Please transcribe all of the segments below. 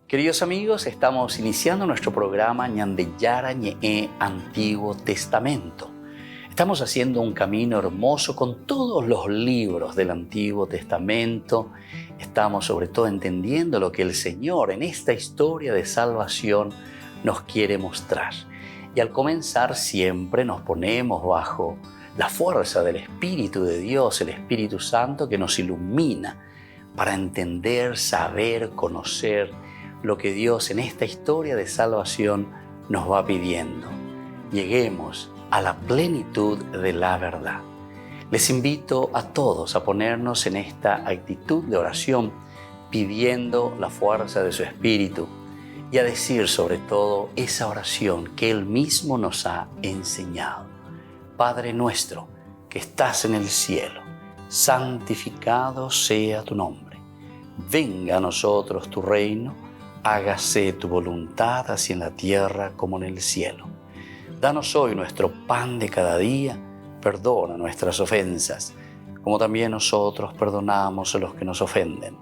Queridos amigos, estamos iniciando nuestro programa Ñandeyara Ñe'e Antiguo Testamento. Estamos haciendo un camino hermoso con todos los libros del Antiguo Testamento. Estamos sobre todo entendiendo lo que el Señor en esta historia de salvación nos quiere mostrar. Y al comenzar siempre nos ponemos bajo la fuerza del Espíritu de Dios, el Espíritu Santo que nos ilumina para entender, saber, conocer lo que Dios en esta historia de salvación nos va pidiendo. Lleguemos a la plenitud de la verdad. Les invito a todos a ponernos en esta actitud de oración, pidiendo la fuerza de su Espíritu y a decir sobre todo esa oración que Él mismo nos ha enseñado. Padre nuestro que estás en el cielo, santificado sea tu nombre. Venga a nosotros tu reino, hágase tu voluntad así en la tierra como en el cielo. Danos hoy nuestro pan de cada día, perdona nuestras ofensas, como también nosotros perdonamos a los que nos ofenden.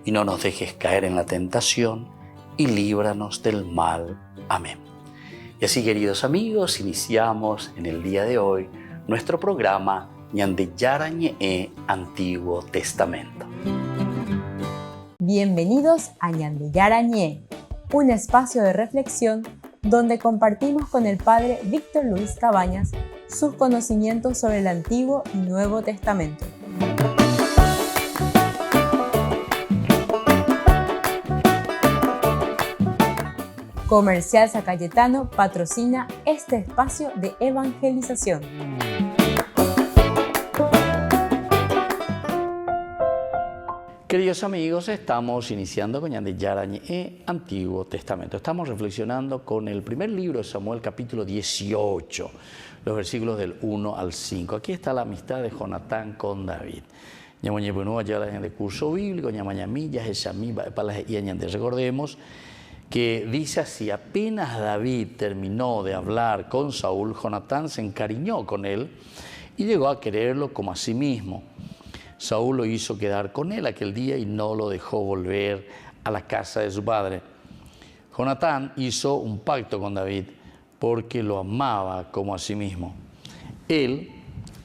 Y no nos dejes caer en la tentación, y líbranos del mal. Amén. Y así, queridos amigos, iniciamos en el día de hoy nuestro programa Ñandeyara Ñe'e Antiguo Testamento. Bienvenidos a Ñandeyara Ñe'e, un espacio de reflexión donde compartimos con el Padre Víctor Luis Cabañas sus conocimientos sobre el Antiguo y Nuevo Testamento. Comercial San Cayetano patrocina este espacio de evangelización. Queridos amigos, estamos iniciando con Ñandeyara Ñe'e Antiguo Testamento. Estamos reflexionando con el primer libro de Samuel, capítulo 18, los versículos del 1 al 5. Aquí está la amistad de Jonatán con David. De curso bíblico, recordemos que dice así: apenas David terminó de hablar con Saúl, Jonatán se encariñó con él y llegó a quererlo como a sí mismo. Saúl lo hizo quedar con él aquel día y no lo dejó volver a la casa de su padre. Jonatán hizo un pacto con David porque lo amaba como a sí mismo. Él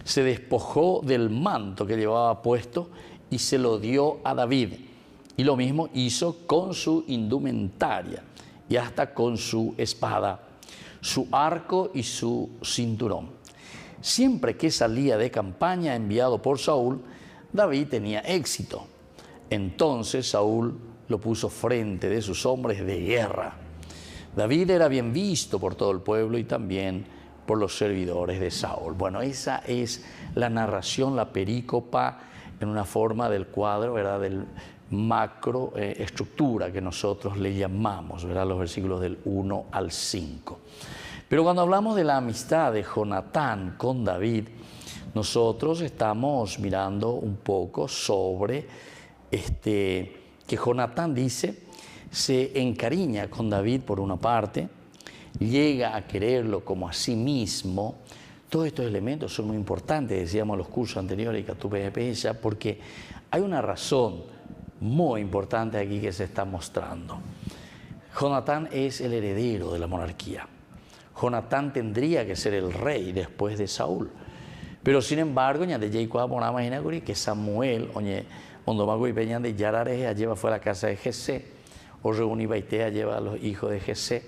se despojó del manto que llevaba puesto y se lo dio a David. Y lo mismo hizo con su indumentaria y hasta con su espada, su arco y su cinturón. Siempre que salía de campaña enviado por Saúl, David tenía éxito. Entonces Saúl lo puso frente de sus hombres de guerra. David era bien visto por todo el pueblo y también por los servidores de Saúl. Bueno, esa es la narración, la perícopa en una forma del cuadro, ¿verdad?, del macro estructura que nosotros le llamamos, ¿verdad?, los versículos del 1 al 5. Pero cuando hablamos de la amistad de Jonatán con David, nosotros estamos mirando un poco sobre que Jonatán dice, se encariña con David por una parte, llega a quererlo como a sí mismo. Todos estos elementos son muy importantes, decíamos en los cursos anteriores, porque hay una razón muy importante aquí que se está mostrando. Jonatán es el heredero de la monarquía. Jonatán tendría que ser el rey después de Saúl. Pero sin embargo, que Samuel, lleva fue a la casa de Jesé, o Reunibaitea lleva a los hijos de Jesé,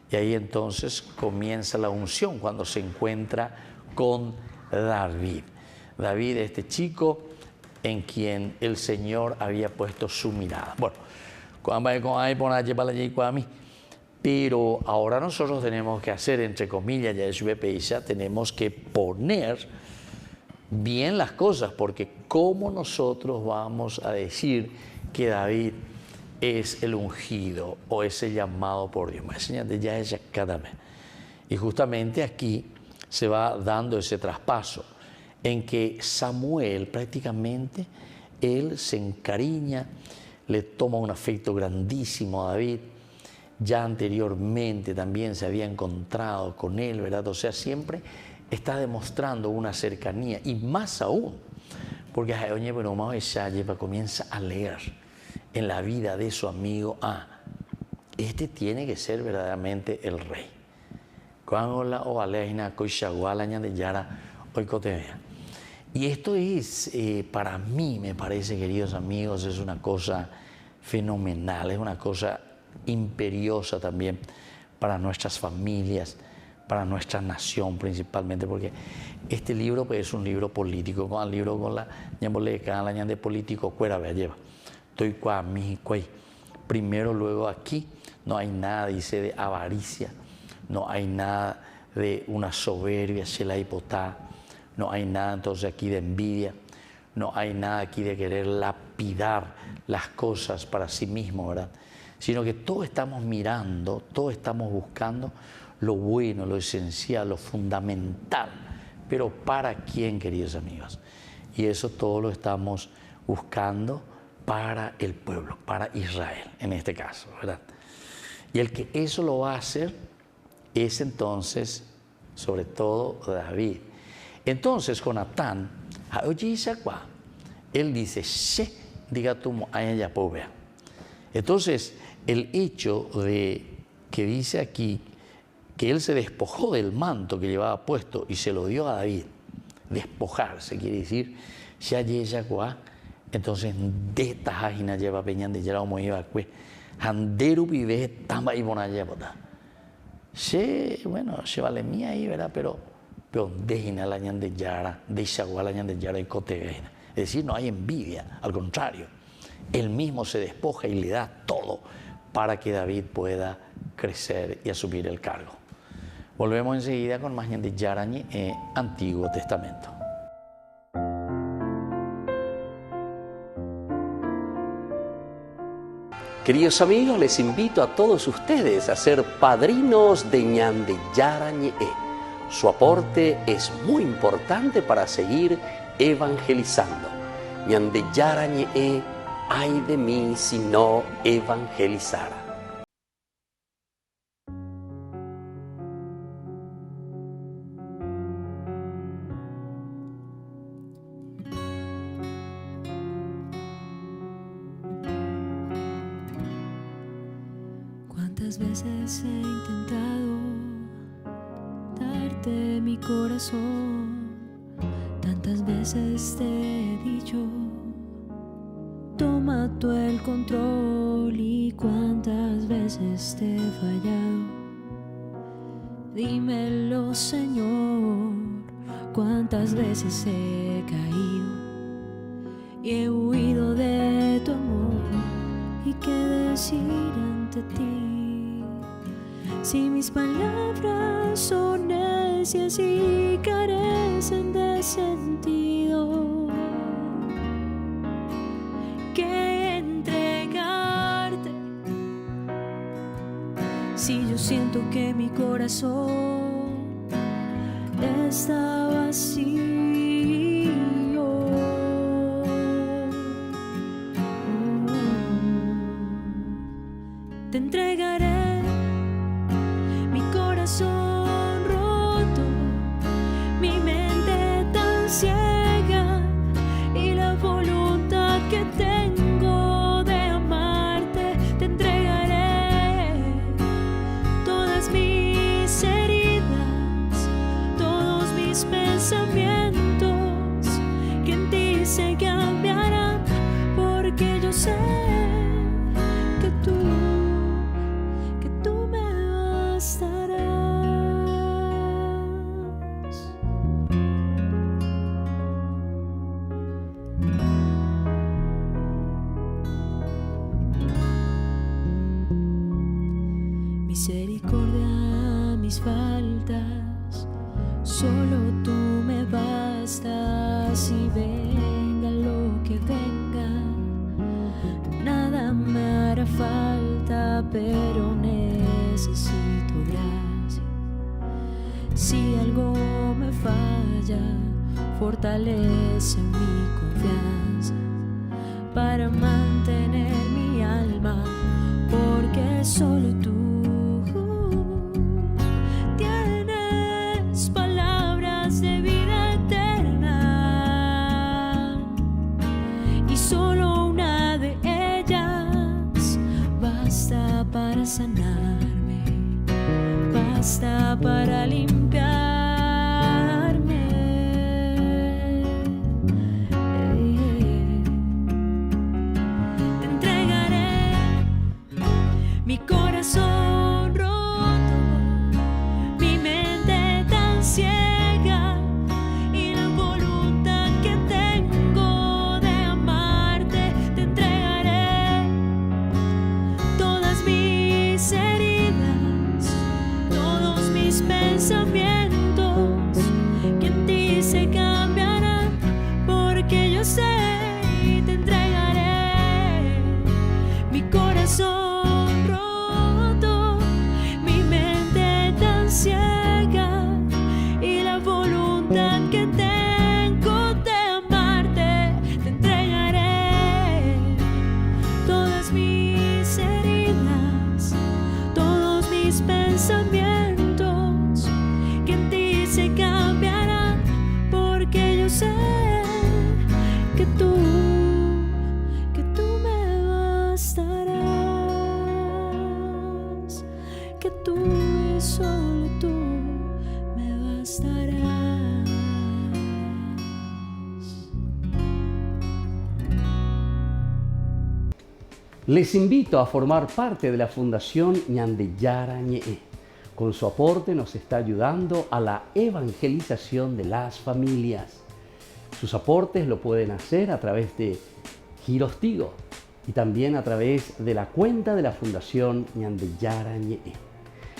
y ahí entonces comienza la unción cuando se encuentra con David. David, este chico en quien el Señor había puesto su mirada. Bueno, pero ahora nosotros tenemos que hacer, entre comillas, ya tenemos que poner bien las cosas, porque ¿cómo nosotros vamos a decir que David es el ungido o es el llamado por Dios? Y justamente aquí se va dando ese traspaso en que Samuel prácticamente, él se encariña, le toma un afecto grandísimo a David. Ya anteriormente también se había encontrado con él, ¿verdad? O sea, siempre está demostrando una cercanía, y más aún, porque comienza a leer en la vida de su amigo este tiene que ser verdaderamente el rey. Y esto es, para mí, me parece, queridos amigos, es una cosa fenomenal, es una cosa imperiosa también para nuestras familias, para nuestra nación principalmente, porque este libro pues, es un libro político, con el libro con la ñamboleca, de político, cuera, vea, lleva. Estoy primero, luego aquí, no hay nada, dice, de avaricia, no hay nada de una soberbia, se la hipotá, no hay nada entonces aquí de envidia, no hay nada aquí de querer lapidar las cosas para sí mismo, ¿verdad? Sino que todos estamos mirando, todos estamos buscando lo bueno, lo esencial, lo fundamental. Pero ¿para quién, queridos amigos? Y eso todo lo estamos buscando para el pueblo, para Israel, en este caso, ¿verdad? Y el que eso lo va a hacer es entonces, sobre todo, David. Entonces, Jonatán, él dice, "She, diga tú, entonces, el hecho de que dice aquí que él se despojó del manto que llevaba puesto y se lo dio a David, despojarse, quiere decir, entonces, de tajina lleva peñan de yerao moiva cue, handeru vive tamba y bonayabota. Bueno, se vale mía ahí, ¿verdad? Pero dejina la ñan de yara, de shagua la ñan de yara y cotegaina. Es decir, no hay envidia, al contrario, él mismo se despoja y le da todo para que David pueda crecer y asumir el cargo. Volvemos enseguida con más ñan de yara en Antiguo Testamento. Queridos amigos, les invito a todos ustedes a ser padrinos de Ñande Yarañe. Su aporte es muy importante para seguir evangelizando. Ñande Yarañe, ay de mí si no evangelizara. ¿Cuántas veces he intentado darte mi corazón? Tantas veces te he dicho, toma tú el control. Y cuántas veces te he fallado, dímelo, Señor. Cuántas veces he caído y he huido de tu amor. ¿Y qué decir ante ti? Si mis palabras son necias y carecen de sentido, ¿qué entregarte? Si yo siento que mi corazón está vacío, te entregaré mi corazón roto, mi mente tan ciega y la voluntad que tengo de amarte. Te entregaré todas mis heridas, todos mis pensamientos, que en ti se cambiarán, porque yo sé que tú me bastarás. Misericordia, mis faltas, solo tú me bastas. Y venga lo que venga, nada me hará falta, pero necesito gracia. Si algo me falla, fortalece mi confianza para mantener mi alma, porque solo tú tienes palabras de vida eterna, y solo una de ellas basta para para sanarme, basta para limpiarme. Te entregaré mi corazón roto, mi mente tan ciega y la voluntad que tengo de amarte. Te entregaré todas mis heridas, todos mis pensamientos, que en ti se cambiarán, porque yo sé. Y te entregaré mi corazón roto, mi mente tan ciega y la voluntad que tengo de amarte. Te entregaré todas mis heridas, todos mis pensamientos, que en ti se cambiarán, porque yo sé que tú me bastarás, que tú y solo tú me bastarás. Les invito a formar parte de la Fundación Ñande Yarañe. Con su aporte nos está ayudando a la evangelización de las familias. Sus aportes lo pueden hacer a través de Giros Tigo y también a través de la cuenta de la Fundación Ñande Yarañe.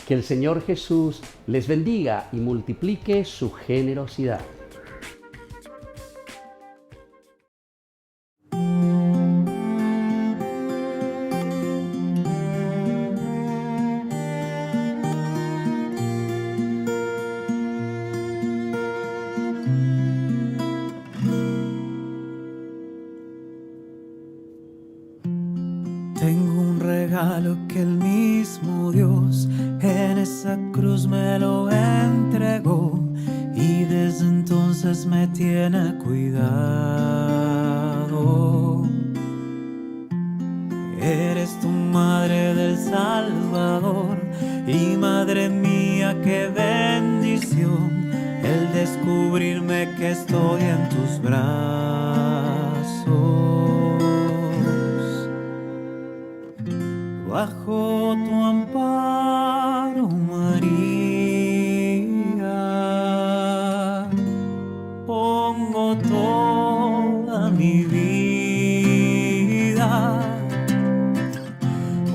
Que el Señor Jesús les bendiga y multiplique su generosidad. Tengo un regalo que el mismo Dios en esa cruz me lo entregó, y desde entonces me tiene cuidado. Eres tu madre del Salvador, y madre mía, qué bendición el descubrirme que estoy en tus brazos. Bajo tu amparo, María, pongo toda mi vida.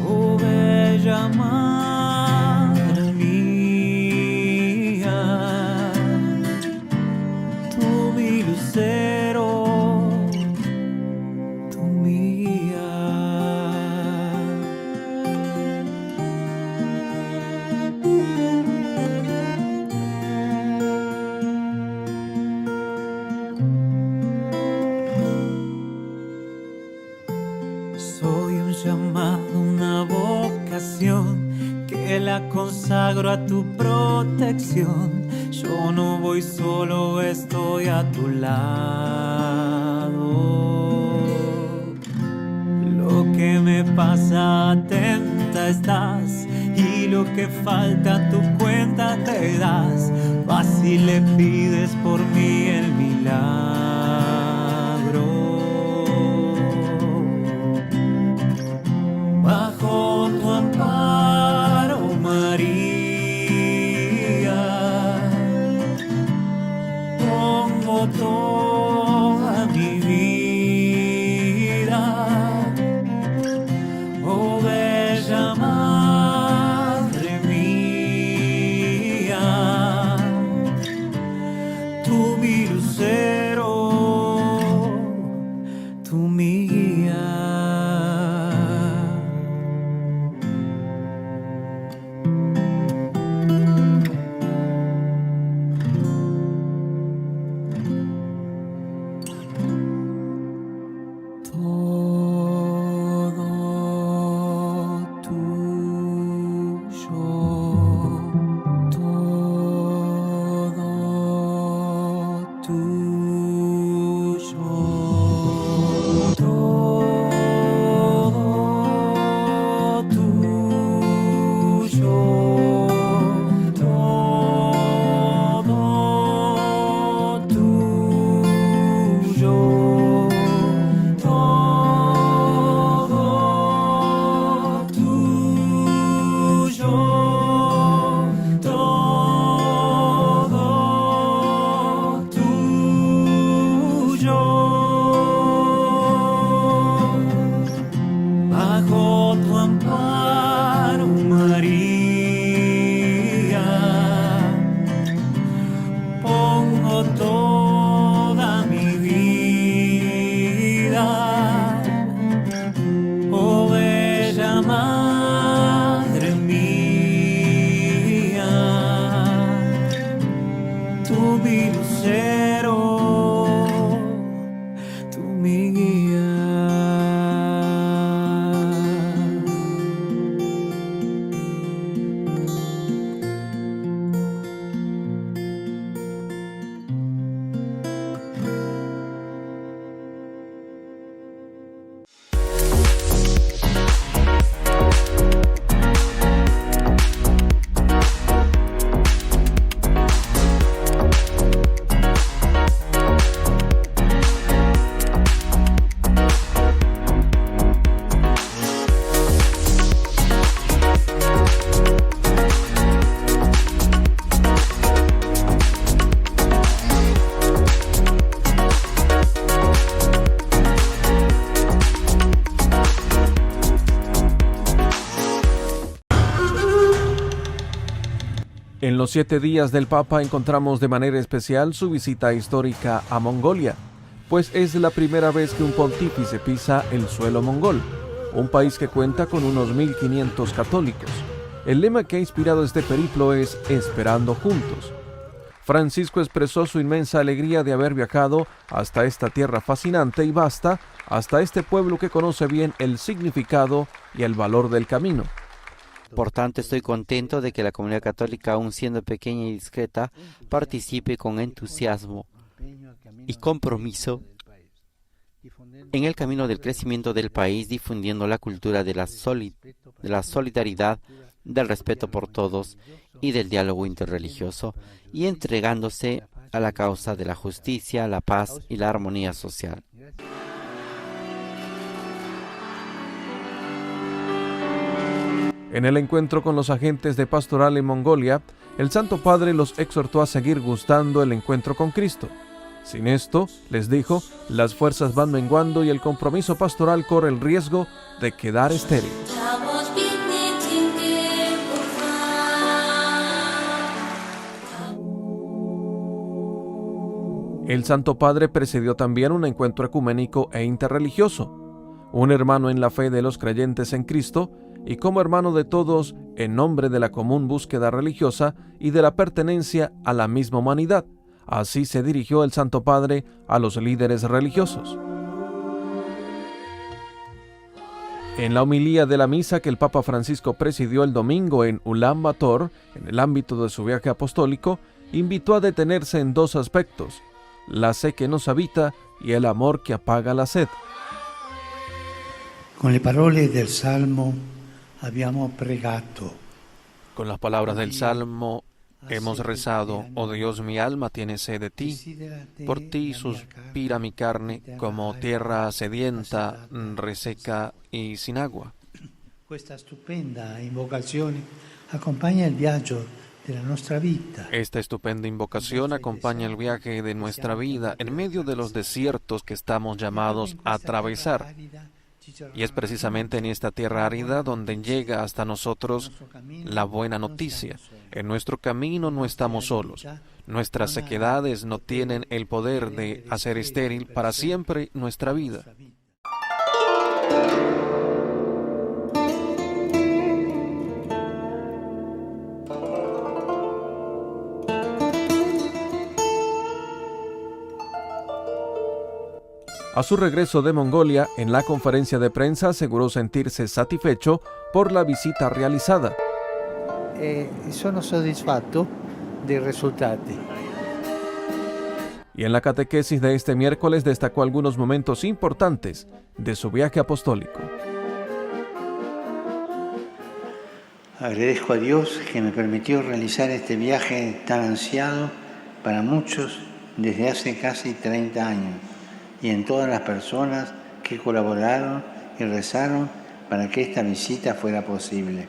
Oh, bella madre mía, tú mi lucero, tú mía. Soy un llamado, una vocación que la consagro a tu protección. Yo no voy solo, estoy a tu lado. Lo que me pasa, atenta estás, y lo que falta tu cuenta te das. Vas y le pides por mí el milagro. Bajo tu amparo, María, pongo toda mi vida. Oh, bella madre mía, tú mi lucero, En los 7 días del Papa encontramos de manera especial su visita histórica a Mongolia, pues es la primera vez que un pontífice pisa el suelo mongol, un país que cuenta con unos 1.500 católicos. El lema que ha inspirado este periplo es Esperando juntos. Francisco expresó su inmensa alegría de haber viajado hasta esta tierra fascinante y vasta, hasta este pueblo que conoce bien el significado y el valor del camino. Por tanto, estoy contento de que la comunidad católica, aun siendo pequeña y discreta, participe con entusiasmo y compromiso en el camino del crecimiento del país, difundiendo la cultura de la solidaridad, del respeto por todos y del diálogo interreligioso, y entregándose a la causa de la justicia, la paz y la armonía social. En el encuentro con los agentes de pastoral en Mongolia, el Santo Padre los exhortó a seguir gustando el encuentro con Cristo. Sin esto, les dijo, las fuerzas van menguando y el compromiso pastoral corre el riesgo de quedar estéril. El Santo Padre presidió también un encuentro ecuménico e interreligioso. Un hermano en la fe de los creyentes en Cristo y como hermano de todos en nombre de la común búsqueda religiosa y de la pertenencia a la misma humanidad. Así se dirigió el Santo Padre a los líderes religiosos. En la homilía de la misa que el Papa Francisco presidió el domingo en Ulan Bator, en el ámbito de su viaje apostólico, invitó a detenerse en 2 aspectos: la sed que nos habita y el amor que apaga la sed. Con le parole del Salmo abbiamo pregato. Con las palabras del Salmo hemos rezado: oh Dios, mi alma tiene sed de ti, por ti suspira mi carne como tierra sedienta, reseca y sin agua. Questa stupenda invocazione accompagna il viaggio della nostra vita. Esta estupenda invocación acompaña el viaje de nuestra vida en medio de los desiertos que estamos llamados a atravesar. Y es precisamente en esta tierra árida donde llega hasta nosotros la buena noticia. En nuestro camino no estamos solos. Nuestras sequedades no tienen el poder de hacer estéril para siempre nuestra vida. A su regreso de Mongolia, en la conferencia de prensa aseguró sentirse satisfecho por la visita realizada. Sono soddisfatto dei risultati. Y en la catequesis de este miércoles destacó algunos momentos importantes de su viaje apostólico. Agradezco a Dios que me permitió realizar este viaje tan ansiado para muchos desde hace casi 30 años. Y en todas las personas que colaboraron y rezaron para que esta visita fuera posible.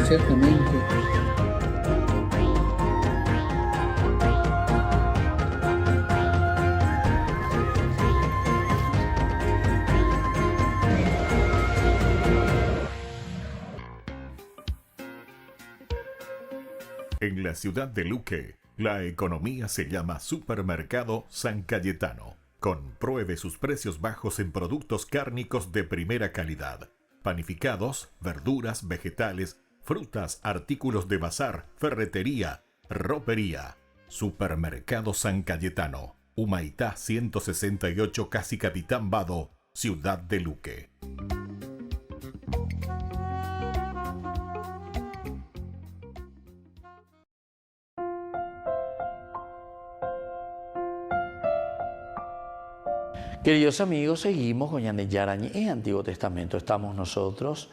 Ciertamente. En la ciudad de Luque, la economía se llama Supermercado San Cayetano. Compruebe sus precios bajos en productos cárnicos de primera calidad. Panificados, verduras, vegetales, frutas, artículos de bazar, ferretería, ropería. Supermercado San Cayetano, Humaitá 168, Casi Capitán Vado, Ciudad de Luque. Queridos amigos, seguimos con Ñande Yarañe en Antiguo Testamento. Estamos nosotros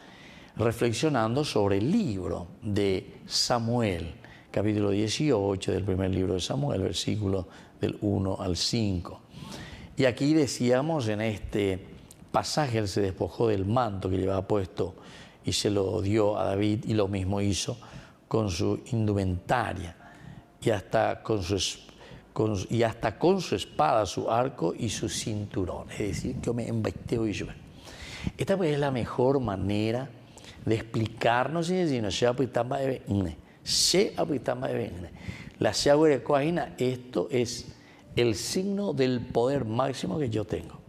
reflexionando sobre el libro de Samuel, capítulo 18 del primer libro de Samuel, versículo del 1 al 5. Y aquí decíamos, en este pasaje, él se despojó del manto que llevaba puesto y se lo dio a David, y lo mismo hizo con su indumentaria y hasta con su espada, su arco y su cinturón. Es decir, que me embesteo y yo. Esta pues es la mejor manera de explicarnos y decirnos, esto es el signo del poder máximo que yo tengo.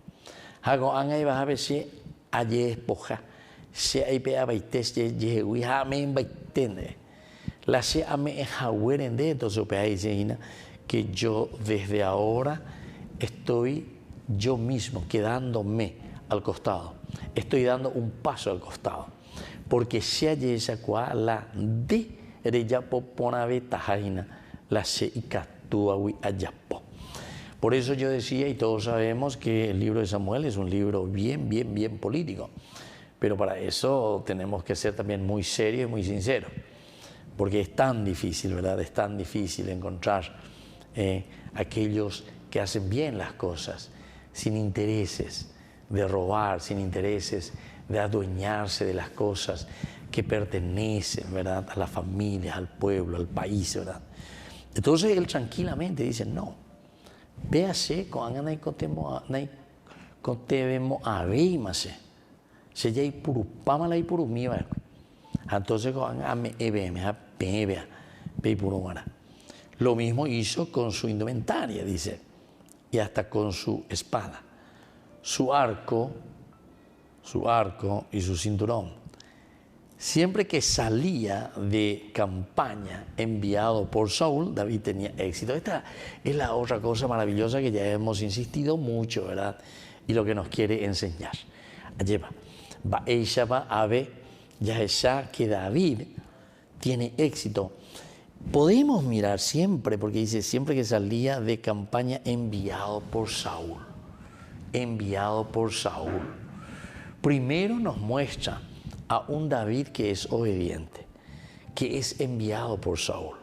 Entonces, que yo desde ahora estoy yo mismo quedándome al costado, estoy dando un paso al costado, porque se halla esa cual la de reya popona betajaina la se icatúa ayapo. Por eso yo decía, y todos sabemos que el libro de Samuel es un libro bien político, pero para eso tenemos que ser también muy serios y muy sinceros, porque es tan difícil, ¿verdad? Es tan difícil encontrar aquellos que hacen bien las cosas, sin intereses de robar, sin intereses de adueñarse de las cosas que pertenecen, ¿verdad?, a las familias, al pueblo, al país, ¿verdad? Entonces él tranquilamente dice, no, véase con anay contebemos a veimase, se ya purupama la purumía, entonces con ame ebeme a pebea, peipurumara. Lo mismo hizo con su indumentaria, dice, y hasta con su espada, su arco y su cinturón. Siempre que salía de campaña enviado por Saúl, David tenía éxito. Esta es la otra cosa maravillosa que ya hemos insistido mucho, ¿verdad? Y lo que nos quiere enseñar. Lleva, ya que David tiene éxito. Podemos mirar siempre, porque dice siempre que salía de campaña enviado por Saúl. Enviado por Saúl. Primero nos muestra a un David que es obediente, que es enviado por Saúl.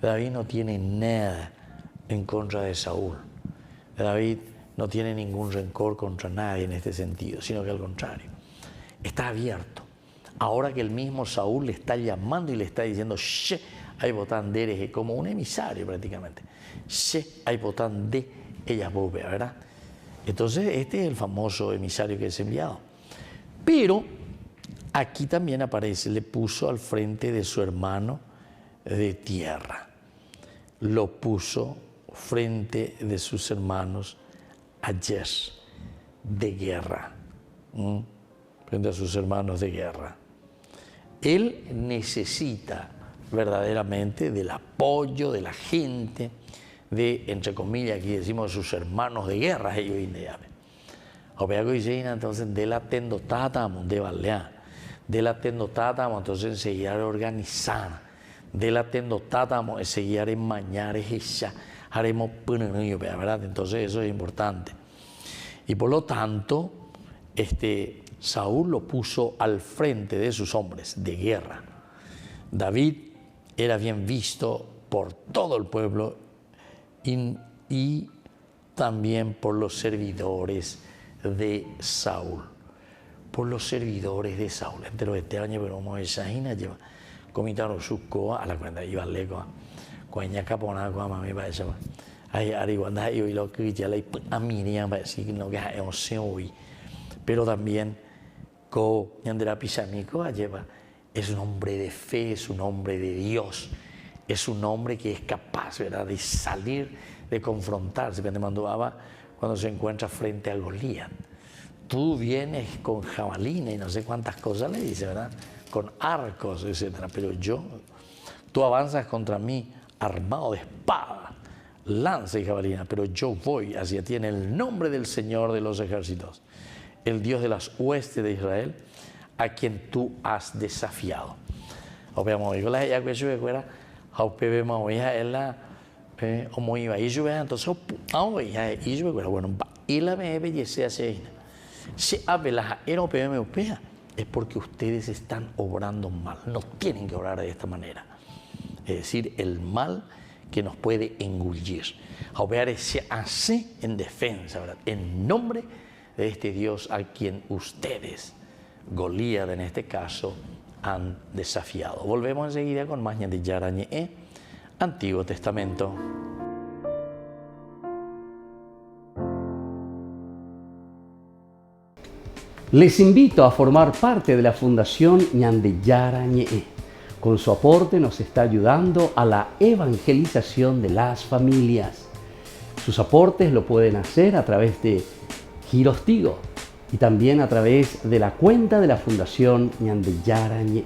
David no tiene nada en contra de Saúl. David no tiene ningún rencor contra nadie en este sentido, sino que al contrario, está abierto. Ahora que el mismo Saúl le está llamando y le está diciendo, "She, hay botán de eres", como un emisario prácticamente. "She, hay botán de ella bobe", ¿verdad? Entonces este es el famoso emisario que es enviado. Pero aquí también aparece, le puso al frente de su hermano de tierra. Lo puso frente de sus hermanos ayer de guerra. Frente a sus hermanos de guerra. Él necesita verdaderamente del apoyo de la gente, de, entre comillas, aquí decimos sus hermanos de guerra, ellos indiaban. Entonces, de la tendotátamo, de balea, de la tendotátamo, entonces enseguida organizar, de la tendotátamo, enseguida en mañares, ella, haremos punanillo, ¿verdad? Entonces, eso es importante. Y por lo tanto, Saúl lo puso al frente de sus hombres de guerra. David era bien visto por todo el pueblo y también por los servidores de Saúl. Por los servidores de Saúl. Entre los años, pero como esa hina lleva comitaron su coa a la cuenta iba leco. Cuaña capona coa mami para eso. Ahí arriba y lo que ya le amiría para decir no que es hoy. Pero también co Ñandera Pisanico lleva es un hombre de fe, es un hombre de Dios, es un hombre que es capaz, ¿verdad?, de salir, de confrontarse. Cuando se encuentra frente a Goliat, tú vienes con jabalina y no sé cuántas cosas le dice, ¿verdad?, con arcos, etcétera, pero tú avanzas contra mí armado de espada, lanza y jabalina, pero yo voy hacia ti en el nombre del Señor de los ejércitos, el Dios de las huestes de Israel, a quien tú has desafiado. Entonces, bueno, y la belleza hace se abre la europea es porque ustedes están obrando mal. No tienen que obrar de esta manera. Es decir, el mal que nos puede engullir. Obrar se hace en defensa, ¿verdad? En nombre de este Dios a quien ustedes, Goliat en este caso, han desafiado. Volvemos enseguida con más Ñande Yarañe, Antiguo Testamento. Les invito a formar parte de la Fundación Ñande Yarañe. Con su aporte nos está ayudando a la evangelización de las familias. Sus aportes lo pueden hacer a través de Giros Tigo y también a través de la cuenta de la Fundación Ñande Yarañe.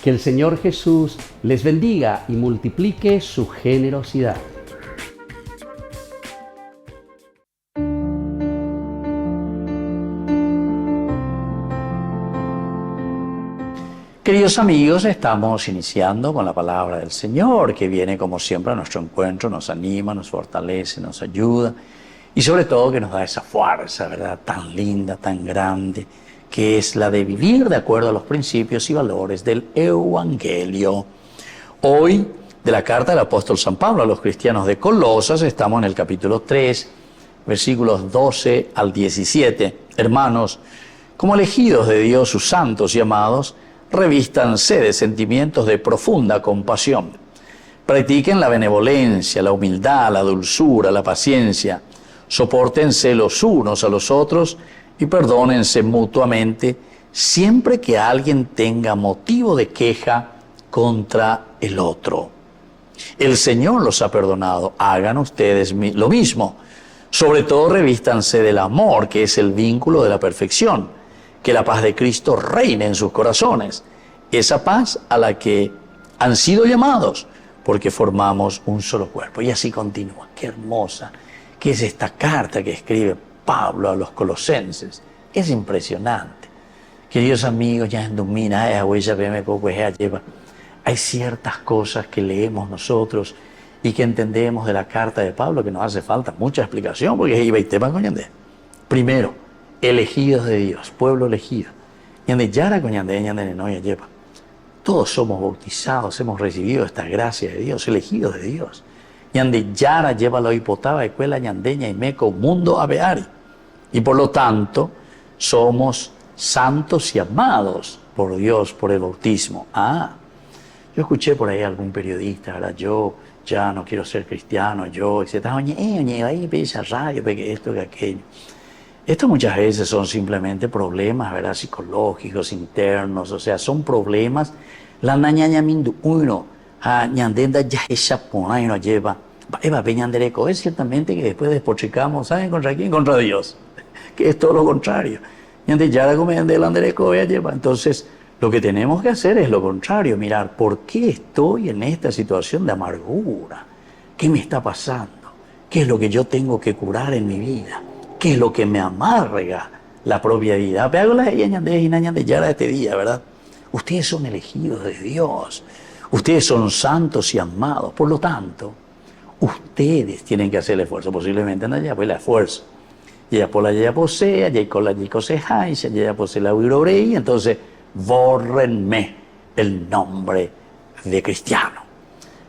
Que el Señor Jesús les bendiga y multiplique su generosidad. Queridos amigos, estamos iniciando con la palabra del Señor, que viene como siempre a nuestro encuentro, nos anima, nos fortalece, nos ayuda y sobre todo que nos da esa fuerza, ¿verdad?, tan linda, tan grande, que es la de vivir de acuerdo a los principios y valores del Evangelio. Hoy, de la carta del apóstol San Pablo a los cristianos de Colosas, estamos en el capítulo 3, versículos 12 al 17. Hermanos, como elegidos de Dios, sus santos y amados, revístanse de sentimientos de profunda compasión. Practiquen la benevolencia, la humildad, la dulzura, la paciencia. Sopórtense los unos a los otros y perdónense mutuamente siempre que alguien tenga motivo de queja contra el otro. El Señor los ha perdonado, hagan ustedes lo mismo. Sobre todo revístanse del amor, que es el vínculo de la perfección. Que la paz de Cristo reine en sus corazones. Esa paz a la que han sido llamados, porque formamos un solo cuerpo. Y así continúa. Qué hermosa que es esta carta que escribe Pablo a los colosenses. Es impresionante. Queridos amigos, ya en Dumina, hay ciertas cosas que leemos nosotros y que entendemos de la carta de Pablo que nos hace falta mucha explicación, porque iba y tema con Ñande. Primero, elegidos de Dios, pueblo elegido. Ñande Yara con Ñande no lleva. Todos somos bautizados, hemos recibido esta gracia de Dios, elegidos de Dios. Ñande Yara lleva la hipotaba, escuela ñandeña y meco, mundo aveari. Y por lo tanto, somos santos y amados por Dios, por el bautismo. Yo escuché por ahí a algún periodista, ¿verdad? Yo ya no quiero ser cristiano, etcétera. Ahí ve esa radio, ve esto, que aquello. Esto muchas veces son simplemente problemas, ¿verdad?, psicológicos, internos, o sea, son problemas. La nañaña mindu uno, ñandenda ya esa pona y no lleva. Eva peñandereco, es ciertamente que después despotricamos, ¿saben contra quién? Contra Dios, que es todo lo contrario. Ñande ya la comende landereco ya lleva. Entonces, lo que tenemos que hacer es lo contrario, mirar por qué estoy en esta situación de amargura, qué me está pasando, qué es lo que yo tengo que curar en mi vida. ¿Qué es lo que me amarga la propia vida? Pero la de Yara este día, ¿verdad? Ustedes son elegidos de Dios. Ustedes son santos y amados. Por lo tanto, ustedes tienen que hacer el esfuerzo. Posiblemente no haya pues el esfuerzo. Ya por la ya posee, ya con la ya coseja, ya posee la urobrei. Entonces, bórrenme el nombre de cristiano.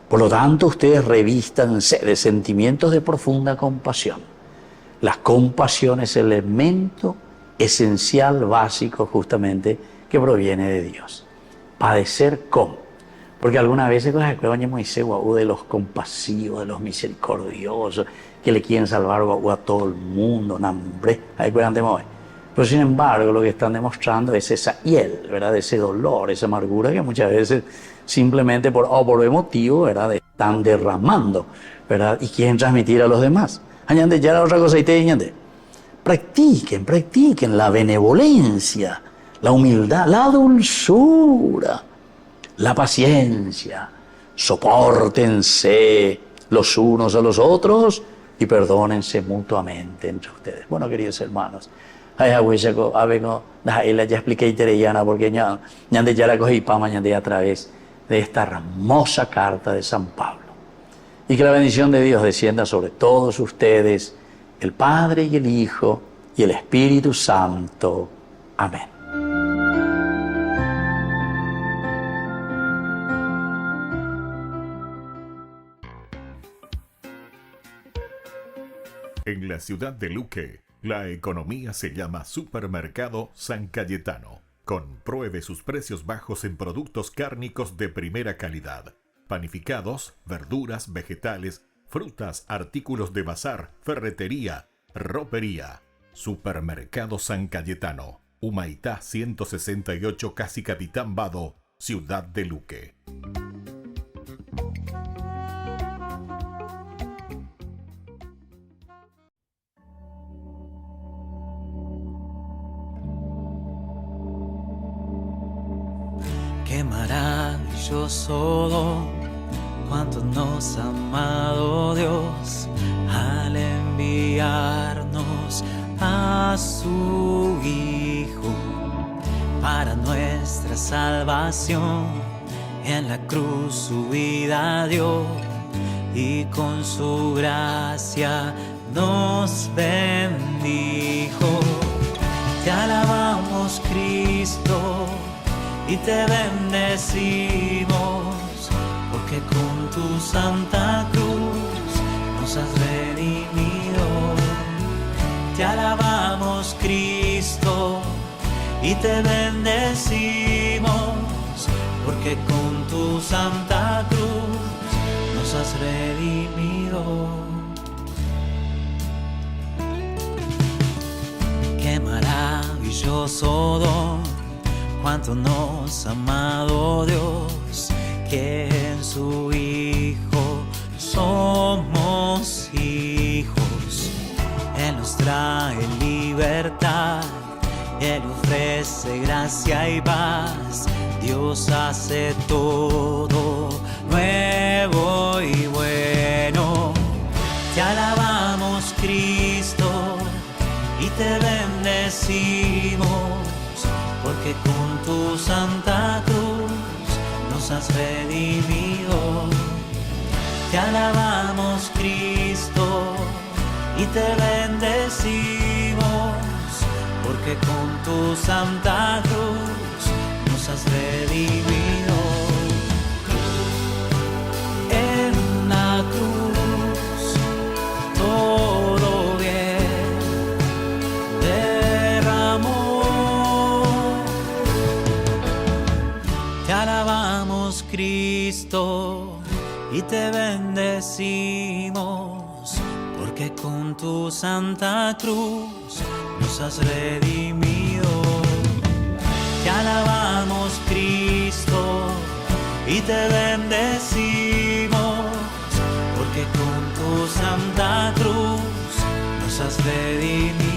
Por lo tanto, ustedes revístanse de sentimientos de profunda compasión. La compasión es el elemento esencial, básico, justamente, que proviene de Dios. Padecer con. Porque algunas veces de los compasivos, de los misericordiosos, que le quieren salvar a todo el mundo, pero sin embargo, lo que están demostrando es esa hiel, ¿verdad?, ese dolor, esa amargura que muchas veces simplemente por emotivo, ¿verdad?, están derramando, ¿verdad?, y quieren transmitir a los demás. Añade ya otra cosa y te añade. Practiquen la benevolencia, la humildad, la dulzura, la paciencia. Sopórtense los unos a los otros y perdónense mutuamente entre ustedes. Bueno, queridos hermanos, ya expliqué porque ñande ya la cogí para mañana a través de esta hermosa carta de San Pablo. Y que la bendición de Dios descienda sobre todos ustedes el Padre y el Hijo y el Espíritu Santo. Amén. En la ciudad de Luque, la economía se llama Supermercado San Cayetano. Compruebe sus precios bajos en productos cárnicos de primera calidad. Panificados, verduras, vegetales, frutas, artículos de bazar, ferretería, ropería. Supermercado San Cayetano, Humaitá 168, Casi Capitán Vado, ciudad de Luque. Qué maravilloso, cuánto nos ha amado Dios al enviarnos a su Hijo para nuestra salvación. En la cruz su vida dio y con su gracia nos bendijo. Te alabamos, Cristo, y te bendecimos, porque con tu santa cruz nos has redimido. Te alabamos, Cristo, y te bendecimos, porque con tu santa cruz nos has redimido. Qué maravilloso don, cuánto nos ha amado Dios, que en su Hijo somos hijos. Él nos trae libertad, Él ofrece gracia y paz. Dios hace todo nuevo y bueno. Te alabamos, Cristo, y te bendecimos, porque con tu santa cruz nos has redimido. Te alabamos, Cristo, y te bendecimos, porque con tu santa cruz nos has redimido. En la cruz todo bien derramó. Te alabamos, Cristo, y te bendecimos, porque con tu santa cruz nos has redimido. Te alabamos, Cristo, y te bendecimos, porque con tu santa cruz nos has redimido.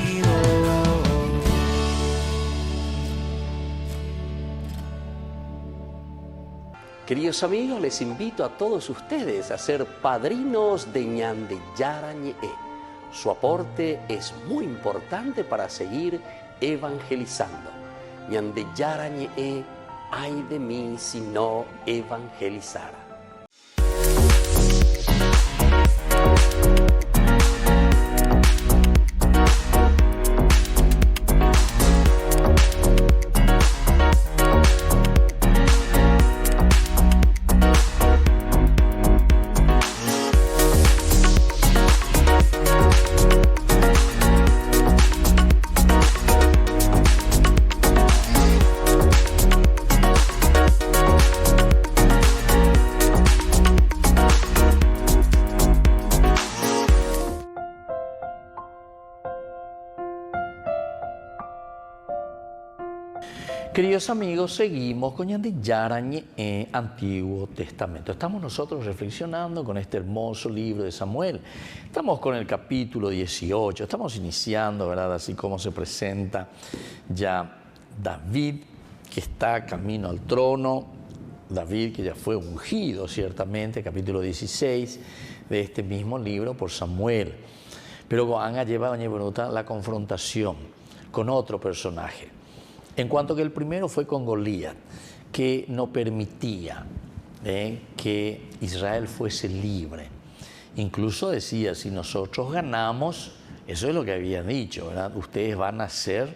Queridos amigos, les invito a todos ustedes a ser padrinos de Ñande Yarañe. Su aporte es muy importante para seguir evangelizando. Ñande Yarañe, ay de mí si no evangelizara. Queridos amigos, seguimos con Ñande Yarañe, Antiguo Testamento. Estamos nosotros reflexionando con este hermoso libro de Samuel. Estamos con el capítulo 18, estamos iniciando, ¿verdad? Así como se presenta ya David, que está camino al trono. David, que ya fue ungido, ciertamente, capítulo 16 de este mismo libro por Samuel. Pero han llevado la confrontación con otro personaje. En cuanto que el primero fue con Goliat, que no permitía que Israel fuese libre. Incluso decía, si nosotros ganamos, eso es lo que habían dicho, ¿verdad? Ustedes van a ser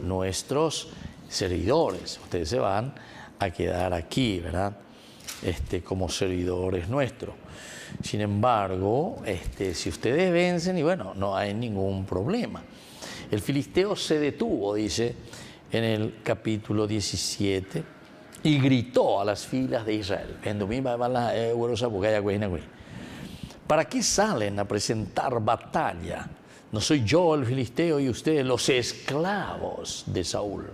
nuestros servidores, ustedes se van a quedar aquí, ¿verdad? Como servidores nuestros. Sin embargo, si ustedes vencen, y bueno, no hay ningún problema. El filisteo se detuvo, dice en el capítulo 17, y gritó a las filas de Israel: ¿para qué salen a presentar batalla? ¿No soy yo el filisteo y ustedes los esclavos de Saúl?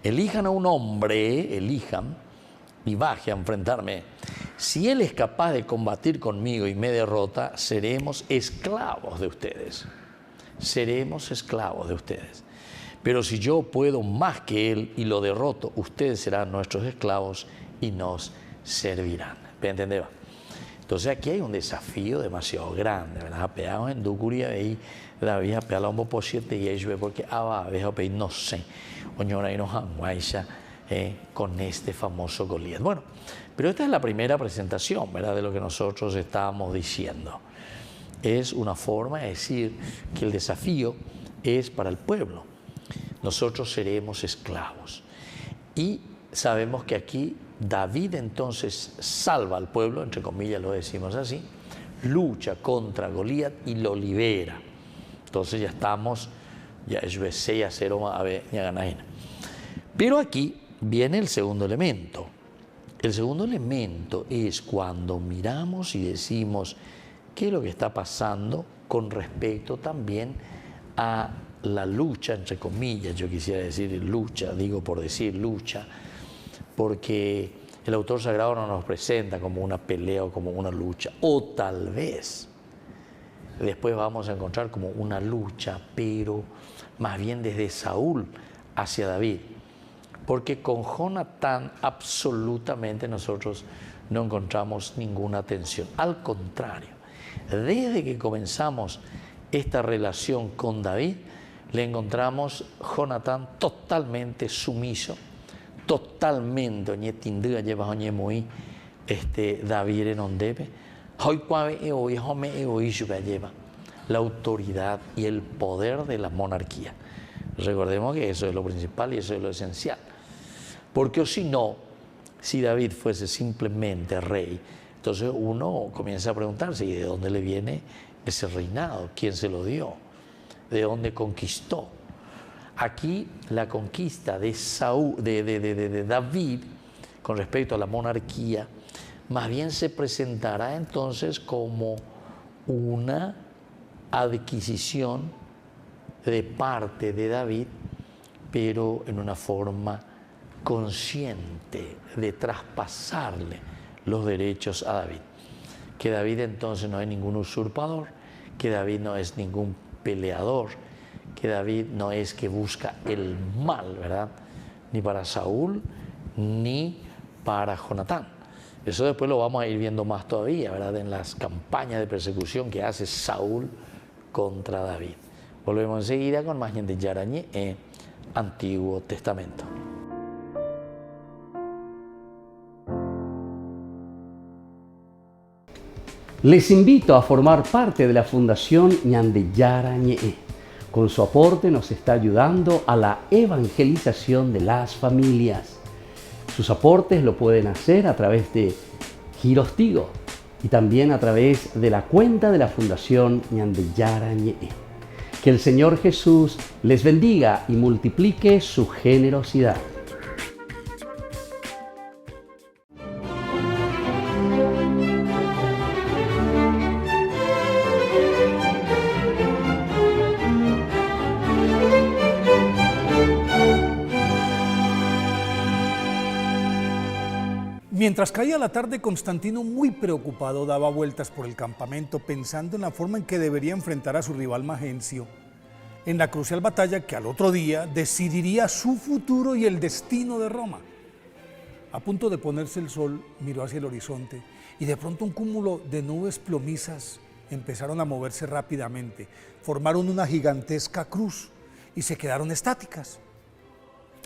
Elijan a un hombre, elijan, y baje a enfrentarme. Si él es capaz de combatir conmigo y me derrota, seremos esclavos de ustedes. Seremos esclavos de ustedes. Pero si yo puedo más que él y lo derroto, ustedes serán nuestros esclavos y nos servirán. ¿Me entendés? Entonces aquí hay un desafío demasiado grande, ¿verdad? Pegamos en Ducuria y David a pegar un poco siete y ellos porque no sé, oñora y nos anguaisha con este famoso Goliat. Bueno, pero esta es la primera presentación, ¿verdad? De lo que nosotros estábamos diciendo. Es una forma de decir que el desafío es para el pueblo. Nosotros seremos esclavos. Y sabemos que aquí David entonces salva al pueblo, entre comillas lo decimos así, lucha contra Goliat y lo libera. Entonces ya estamos, ya es 6-0 a ver, ya ganaina. Pero aquí viene el segundo elemento. El segundo elemento es cuando miramos y decimos qué es lo que está pasando con respecto también a la lucha, entre comillas, yo quisiera decir lucha, digo por decir lucha, porque el autor sagrado no nos presenta como una pelea o como una lucha, o tal vez después vamos a encontrar como una lucha, pero más bien desde Saúl hacia David, porque con Jonatán absolutamente nosotros no encontramos ninguna tensión, al contrario, desde que comenzamos esta relación con David, le encontramos Jonatán totalmente sumiso, totalmente David en ondebe, la autoridad y el poder de la monarquía. Recordemos que eso es lo principal y eso es lo esencial. Porque si no, si David fuese simplemente rey, entonces uno comienza a preguntarse, ¿y de dónde le viene ese reinado? ¿Quién se lo dio? ¿De dónde conquistó? Aquí la conquista de David con respecto a la monarquía más bien se presentará entonces como una adquisición de parte de David, pero en una forma consciente de traspasarle los derechos a David. Que David entonces no es ningún usurpador, que David no es ningún peleador, que David no es que busca el mal, ¿verdad? Ni para Saúl, ni para Jonatán. Eso después lo vamos a ir viendo más todavía, ¿verdad? En las campañas de persecución que hace Saúl contra David. Volvemos enseguida con más gente Yarañé en Antiguo Testamento. Les invito a formar parte de la Fundación Ñande Yarañé. Con su aporte nos está ayudando a la evangelización de las familias. Sus aportes lo pueden hacer a través de Giros Tigo y también a través de la cuenta de la Fundación Ñande Yarañé. Que el Señor Jesús les bendiga y multiplique su generosidad. Mientras caía la tarde, Constantino, muy preocupado, daba vueltas por el campamento pensando en la forma en que debería enfrentar a su rival Magencio en la crucial batalla que al otro día decidiría su futuro y el destino de Roma. A punto de ponerse el sol, miró hacia el horizonte y de pronto un cúmulo de nubes plomizas empezaron a moverse rápidamente, formaron una gigantesca cruz y se quedaron estáticas.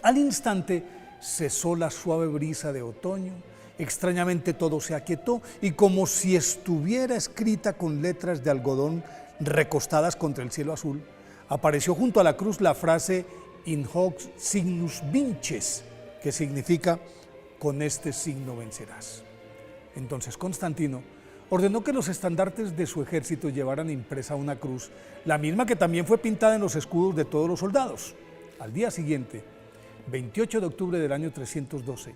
Al instante cesó la suave brisa de otoño extrañamente todo se aquietó y como si estuviera escrita con letras de algodón recostadas contra el cielo azul, apareció junto a la cruz la frase In hoc signus vinces, que significa con este signo vencerás. Entonces Constantino ordenó que los estandartes de su ejército llevaran impresa una cruz, la misma que también fue pintada en los escudos de todos los soldados. Al día siguiente, 28 de octubre del año 312,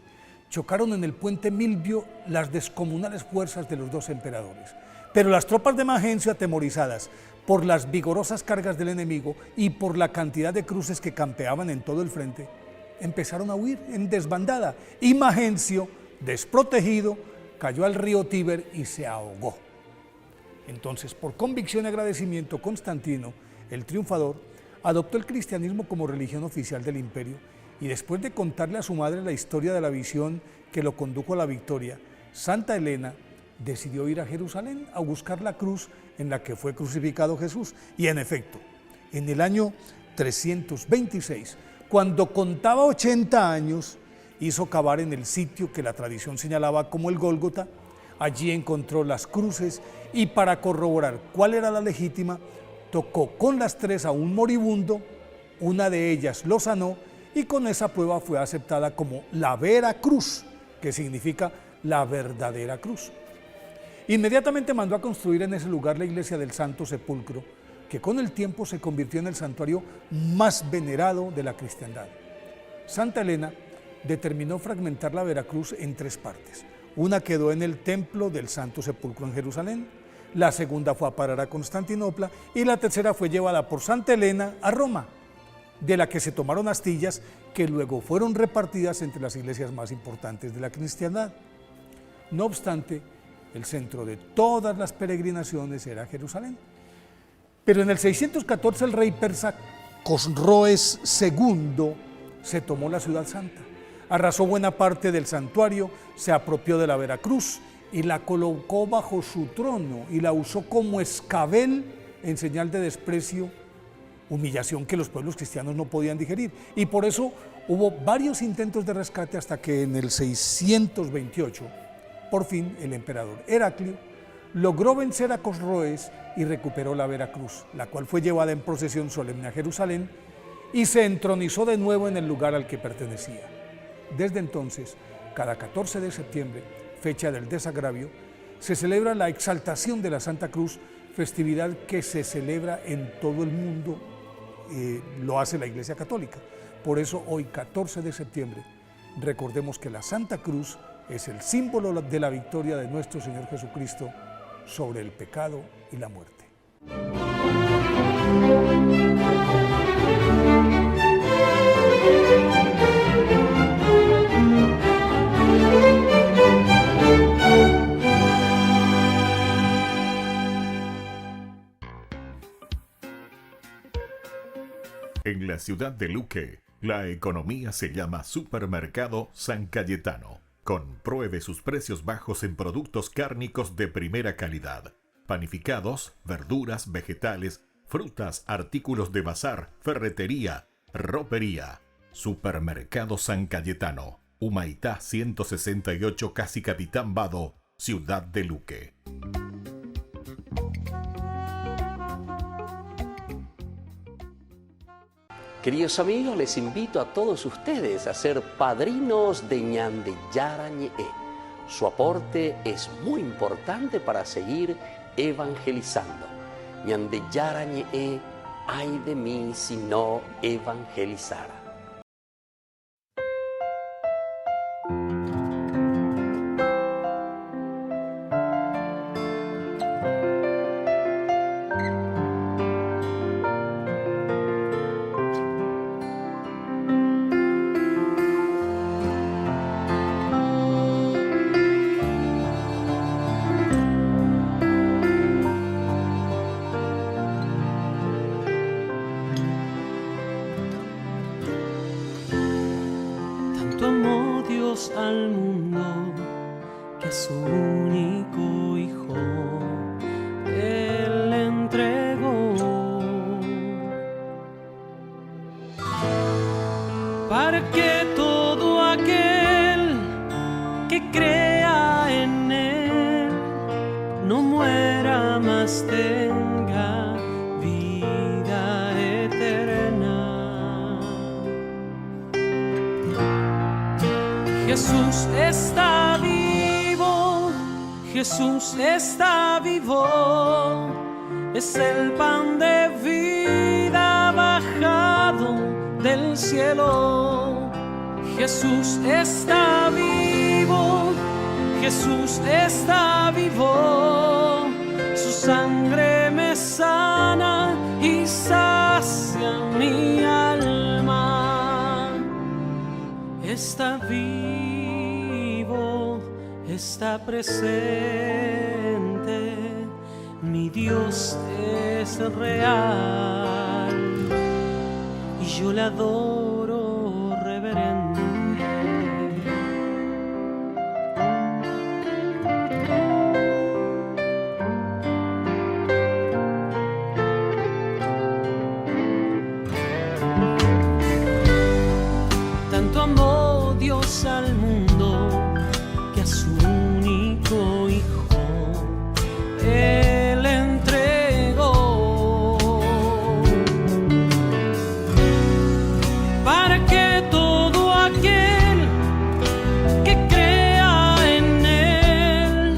chocaron en el puente Milvio las descomunales fuerzas de los dos emperadores. Pero las tropas de Magencio, atemorizadas por las vigorosas cargas del enemigo y por la cantidad de cruces que campeaban en todo el frente, empezaron a huir en desbandada y Magencio, desprotegido, cayó al río Tíber y se ahogó. Entonces, por convicción y agradecimiento, Constantino, el triunfador, adoptó el cristianismo como religión oficial del imperio y después de contarle a su madre la historia de la visión que lo condujo a la victoria, Santa Elena decidió ir a Jerusalén a buscar la cruz en la que fue crucificado Jesús. Y en efecto, en el año 326, cuando contaba 80 años, hizo cavar en el sitio que la tradición señalaba como el Gólgota. Allí encontró las cruces y para corroborar cuál era la legítima, tocó con las tres a un moribundo, una de ellas lo sanó y con esa prueba fue aceptada como la vera cruz, que significa la verdadera cruz. Inmediatamente mandó a construir en ese lugar la iglesia del Santo Sepulcro, que con el tiempo se convirtió en el santuario más venerado de la cristiandad. Santa Elena determinó fragmentar la Veracruz en tres partes. Una quedó en el templo del Santo Sepulcro en Jerusalén, la segunda fue a parar a Constantinopla y la tercera fue llevada por Santa Elena a Roma, de la que se tomaron astillas que luego fueron repartidas entre las iglesias más importantes de la cristiandad. No obstante, el centro de todas las peregrinaciones era Jerusalén. Pero en el 614 el rey persa Cosroes II se tomó la ciudad santa, arrasó buena parte del santuario, se apropió de la Veracruz y la colocó bajo su trono y la usó como escabel en señal de desprecio, humillación que los pueblos cristianos no podían digerir. Y por eso hubo varios intentos de rescate hasta que en el 628, por fin, el emperador Heraclio logró vencer a Cosroes y recuperó la Veracruz, la cual fue llevada en procesión solemne a Jerusalén y se entronizó de nuevo en el lugar al que pertenecía. Desde entonces, cada 14 de septiembre, fecha del desagravio, se celebra la exaltación de la Santa Cruz, festividad que se celebra en todo el mundo, lo hace la Iglesia Católica. Por eso hoy, 14 de septiembre, recordemos que la Santa Cruz es el símbolo de la victoria de nuestro Señor Jesucristo sobre el pecado y la muerte. En la ciudad de Luque, la economía se llama Supermercado San Cayetano. Compruebe sus precios bajos en productos cárnicos de primera calidad. Panificados, verduras, vegetales, frutas, artículos de bazar, ferretería, ropería. Supermercado San Cayetano. Humaitá 168, Casi Capitán Vado, ciudad de Luque. Queridos amigos, les invito a todos ustedes a ser padrinos de Ñande Yarañe. Su aporte es muy importante para seguir evangelizando. Ñande Yarañe, ay de mí si no evangelizara. Al mundo que a su único hijo Él le entregó para que todo aquel que cree más tenga vida eterna. Jesús está vivo, Jesús está vivo, es el pan de vida bajado del cielo. Jesús está vivo, Jesús está vivo, su sangre me sana y sacia mi alma. Está vivo, está presente, mi Dios es real y yo le adoro reverente. Tanto amó Dios al mundo que a su único Hijo Él entregó, para que todo aquel que crea en Él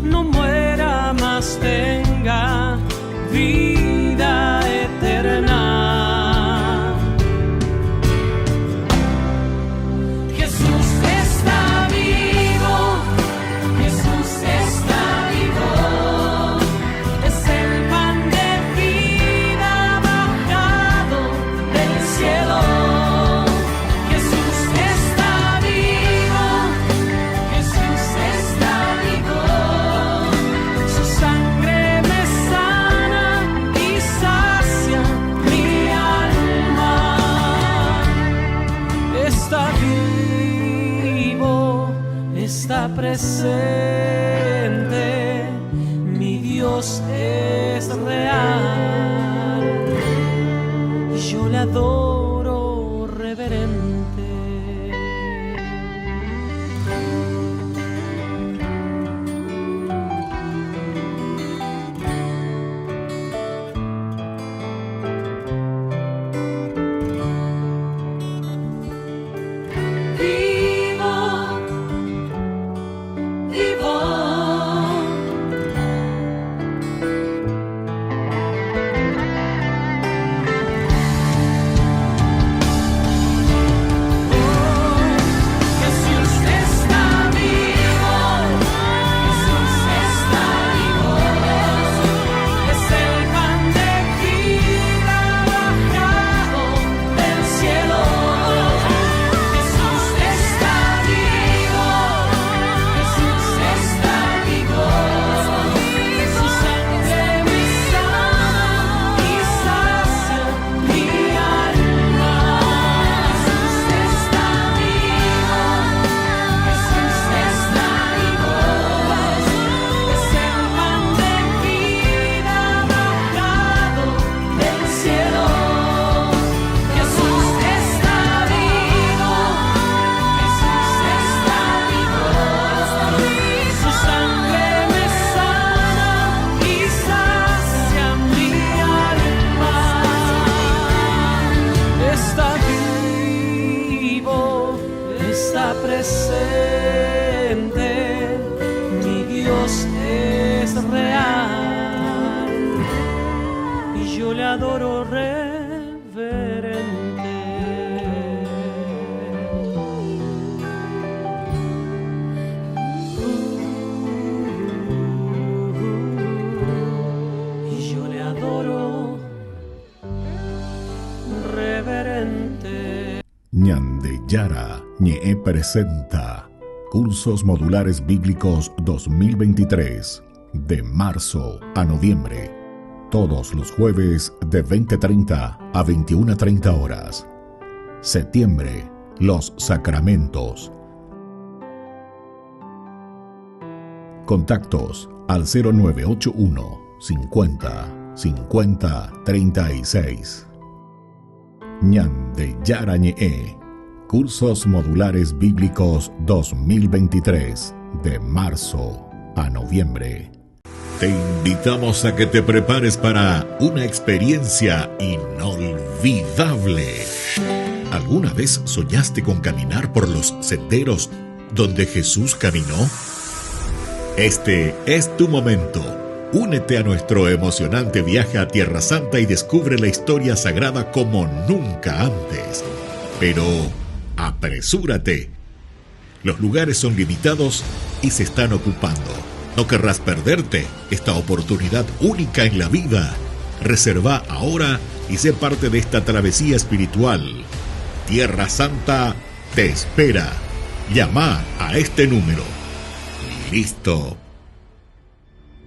no muera, mas tenga vida eterna. Está presente, mi Dios es real y yo le adoro reverente. Presente, mi Dios es real y yo le adoro reverente. Y yo le adoro reverente. Ñande Yara Ñe presenta Cursos Modulares Bíblicos 2023, de marzo a noviembre, todos los jueves de 20:30 a 21:30 horas. Septiembre, los sacramentos. Contactos al 0981 50 50 36. Ñande Yara Ñe, Cursos Modulares Bíblicos 2023, de marzo a noviembre. Te invitamos a que te prepares para una experiencia inolvidable. ¿Alguna vez soñaste con caminar por los senderos donde Jesús caminó? Este es tu momento. Únete a nuestro emocionante viaje a Tierra Santa y descubre la historia sagrada como nunca antes. Pero apresúrate. Los lugares son limitados y se están ocupando. No querrás perderte esta oportunidad única en la vida. Reserva ahora y sé parte de esta travesía espiritual. Tierra Santa te espera. Llama a este número. Listo.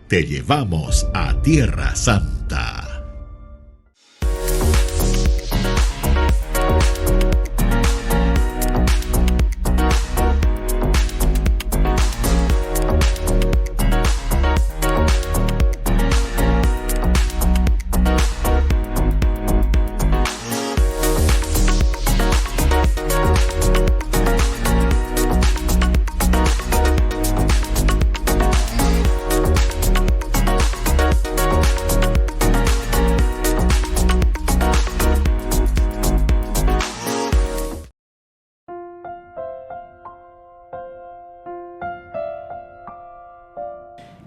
Te llevamos a Tierra Santa.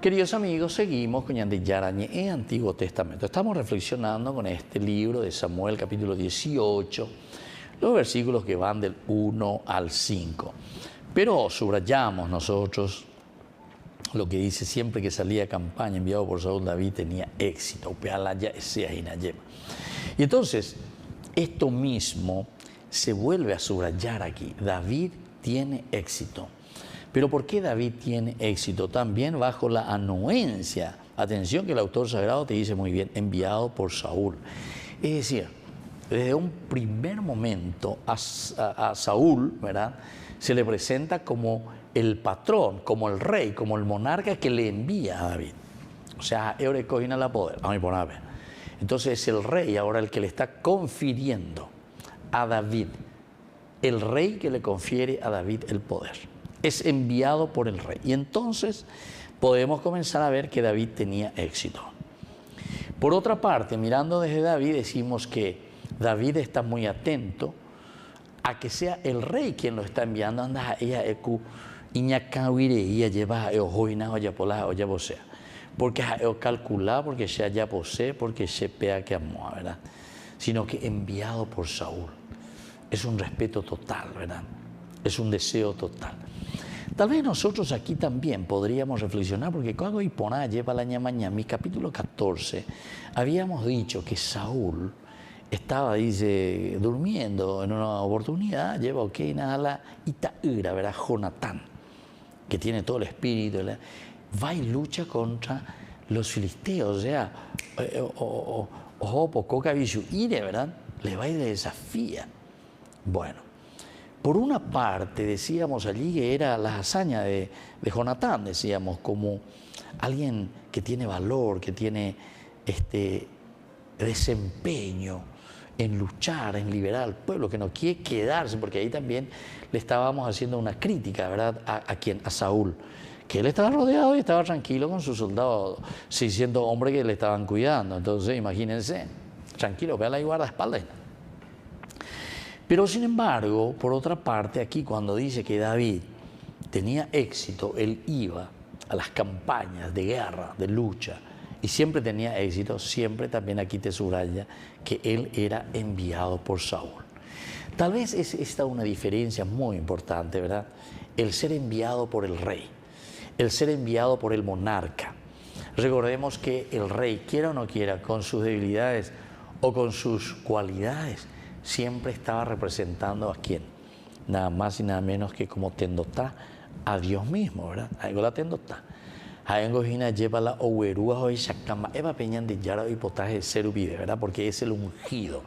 Queridos amigos, seguimos con Ñande Yarañe en Antiguo Testamento. Estamos reflexionando con este libro de Samuel, capítulo 18, los versículos que van del 1 al 5. Pero subrayamos nosotros lo que dice: siempre que salía a campaña enviado por Saúl, David tenía éxito. Y entonces, esto mismo se vuelve a subrayar aquí. David tiene éxito. Pero ¿por qué David tiene éxito? También bajo la anuencia. Atención, que el autor sagrado te dice muy bien: enviado por Saúl. Es decir, desde un primer momento a Saúl, ¿verdad?, se le presenta como el patrón, como el rey, como el monarca que le envía a David. O sea, Eurecoina la poder. Entonces es el rey ahora el que le está confiriendo a David. El rey que le confiere a David el poder. Es enviado por el rey. Y entonces podemos comenzar a ver que David tenía éxito. Por otra parte, mirando desde David, decimos que David está muy atento a que sea el rey quien lo está enviando. Anda, ella ecu iñacawire ella lleva ojoina oya pola oya posea. Porque calcular, porque se haya posee, porque se pea que amó, ¿verdad? Sino que enviado por Saúl. Es un respeto total, ¿verdad? Es un deseo total. Tal vez nosotros aquí también podríamos reflexionar, porque cuando Iponá lleva la ñamañami, capítulo 14, habíamos dicho que Saúl estaba, dice, durmiendo en una oportunidad, lleva a la Itaíra, ¿verdad?, Jonatán, que tiene todo el espíritu, ¿verdad?, va y lucha contra los filisteos, o sea, ¿verdad?, le va y le desafía. Bueno. Por una parte, decíamos allí que era la hazaña de Jonatán, decíamos, como alguien que tiene valor, que tiene desempeño en luchar, en liberar al pueblo, que no quiere quedarse, porque ahí también le estábamos haciendo una crítica, ¿verdad?, a Saúl, que él estaba rodeado y estaba tranquilo con sus soldados, 600 hombres que le estaban cuidando. Entonces, imagínense, tranquilo, vea la guardaespaldas. Pero sin embargo, por otra parte, aquí cuando dice que David tenía éxito, él iba a las campañas de guerra, de lucha, y siempre tenía éxito, siempre también aquí te subraya que él era enviado por Saúl. Tal vez es esta una diferencia muy importante, ¿verdad? El ser enviado por el rey, el ser enviado por el monarca. Recordemos que el rey, quiera o no quiera, con sus debilidades o con sus cualidades, siempre estaba representando a quién, nada más y nada menos que como tendotá a Dios mismo, ¿verdad? Algo la tendotá. Hayangojina lleva la owerúa hoy shakama eva peñan de yara y potaje serubide, ¿verdad? Porque es el ungido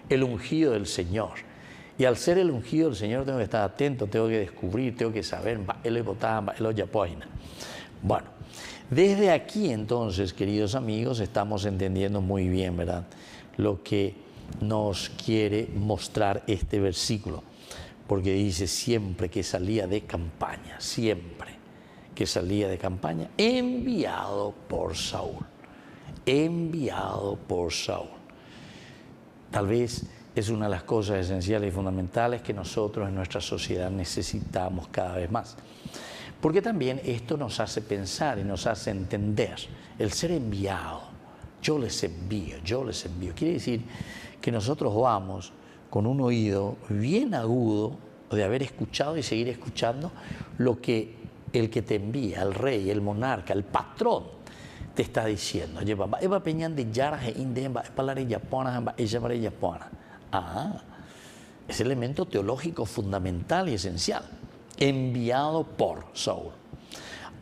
del Señor. Y al ser el ungido del Señor tengo que estar atento, tengo que descubrir, tengo que saber, bueno, desde aquí entonces, queridos amigos, estamos entendiendo muy bien, ¿verdad?, lo que nos quiere mostrar este versículo, porque dice siempre que salía de campaña, siempre que salía de campaña, enviado por Saúl. Enviado por Saúl. Tal vez es una de las cosas esenciales y fundamentales que nosotros en nuestra sociedad necesitamos cada vez más. Porque también esto nos hace pensar y nos hace entender el ser enviado. Yo les envío, yo les envío. Quiere decir que nosotros vamos con un oído bien agudo de haber escuchado y seguir escuchando lo que el que te envía, el rey, el monarca, el patrón, te está diciendo. Es elemento teológico fundamental y esencial. Enviado por Saúl.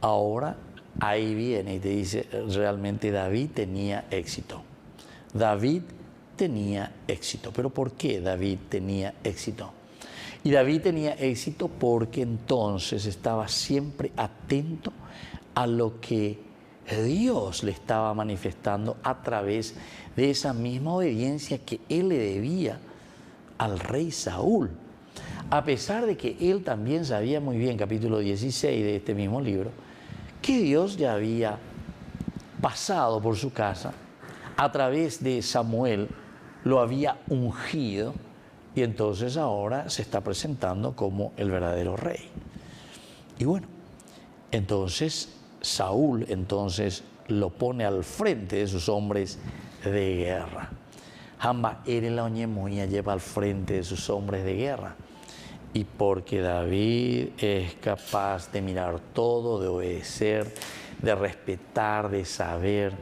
Ahora ahí viene y te dice, realmente David tenía éxito. David tenía éxito. ¿Pero por qué David tenía éxito? Y David tenía éxito porque entonces estaba siempre atento a lo que Dios le estaba manifestando a través de esa misma obediencia que él le debía al rey Saúl. A pesar de que él también sabía muy bien, capítulo 16 de este mismo libro, que Dios ya había pasado por su casa, a través de Samuel lo había ungido y entonces ahora se está presentando como el verdadero rey. Y bueno, entonces Saúl lo pone al frente de sus hombres de guerra. Hamba era la oñemoña lleva al frente de sus hombres de guerra. Y porque David es capaz de mirar todo, de obedecer, de respetar, de saber,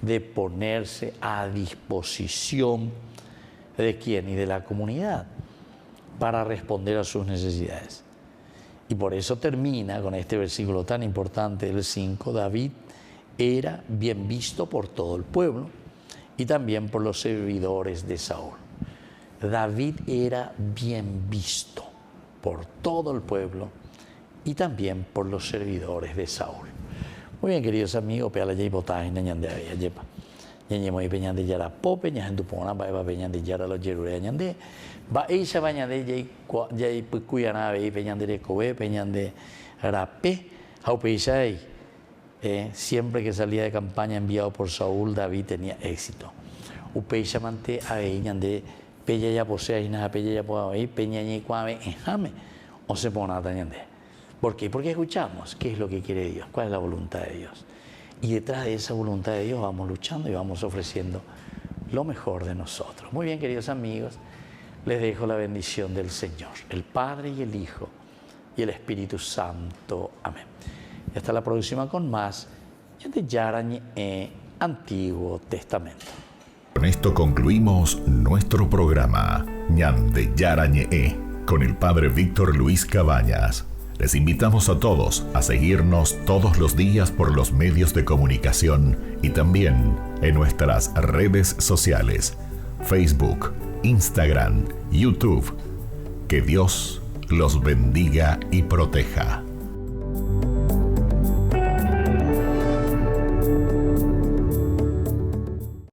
de ponerse a disposición de quién y de la comunidad para responder a sus necesidades. Y por eso termina con este versículo tan importante del 5, David era bien visto por todo el pueblo y también por los servidores de Saúl. David era bien visto por todo el pueblo y también por los servidores de Saúl. Muy bien, queridos amigos, peala yay botai ñande ayepa. Ñañe moi peñande yara pope ñandu pona ba peñande yara lo jerure ñande. Ba eisa bañande yay pukuyana be peñande de kobe peñande rape haupeisai. Siempre que salía de campaña enviado por Saúl, David tenía éxito. Upeisa mante a ñande peña ya posee y nada peña ya puede ir peña ni cuave enjame o se pone a tañande. ¿Por qué? Porque escuchamos qué es lo que quiere Dios, cuál es la voluntad de Dios. Y detrás de esa voluntad de Dios vamos luchando y vamos ofreciendo lo mejor de nosotros. Muy bien, queridos amigos, les dejo la bendición del Señor, el Padre y el Hijo y el Espíritu Santo. Amén. Y hasta la próxima con más de Yarañe Antiguo Testamento. Con esto concluimos nuestro programa Ñande Yarañe con el Padre Víctor Luis Cabañas. Les invitamos a todos a seguirnos todos los días por los medios de comunicación y también en nuestras redes sociales, Facebook, Instagram, YouTube. Que Dios los bendiga y proteja.